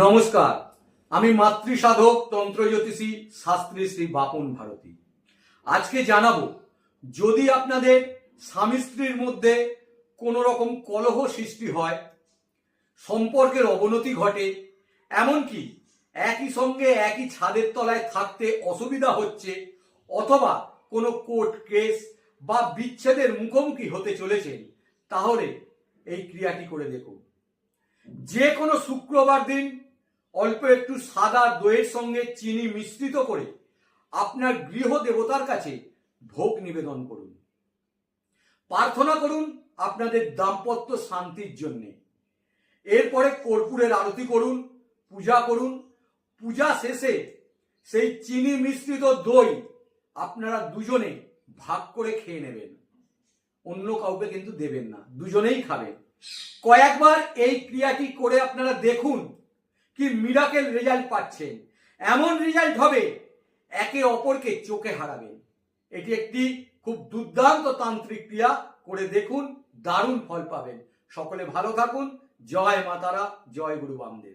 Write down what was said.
নমস্কার, আমি মাতৃসাধক তন্ত্রজ্যোতিষী শাস্ত্রী শ্রী বাপন ভারতী। আজকে জানাবো, যদি আপনাদের স্বামী স্ত্রীর মধ্যে কোনো রকম কলহ সৃষ্টি হয়, সম্পর্কের অবনতি ঘটে, এমনকি একই সঙ্গে একই ছাদের তলায় থাকতে অসুবিধা হচ্ছে, অথবা কোনো কোর্ট কেস বা বিচ্ছেদের মুখোমুখি হতে চলেছেন, তাহলে এই ক্রিয়াটি করে দেখুন। যে কোনো শুক্রবার দিন অল্প একটু সাদা দইয়ের সঙ্গে চিনি মিশ্রিত করে আপনার গৃহ দেবতার কাছে ভোগ নিবেদন করুন। প্রার্থনা করুন আপনাদের দাম্পত্য শান্তির জন্য। এরপরে কর্পূরের আরতি করুন, পূজা করুন। পূজা শেষে সেই চিনি মিশ্রিত দই আপনারা দুজনে ভাগ করে খেয়ে নেবেন, অন্য কাউকে কিন্তু দেবেন না, দুজনেই খাবেন। কয়েকবার এই ক্রিয়াটি করে আপনারা দেখুন কি মিরাকেল রেজাল্ট পাচ্ছেন। এমন রেজাল্ট হবে একে অপরকে চোখে হারাবেন। এটি একটি খুব দুর্দান্ত তান্ত্রিক ক্রিয়া, করে দেখুন, দারুণ ফল পাবেন। সকলে ভালো থাকুন। জয় মা তারা, জয় গুরু বামদেব।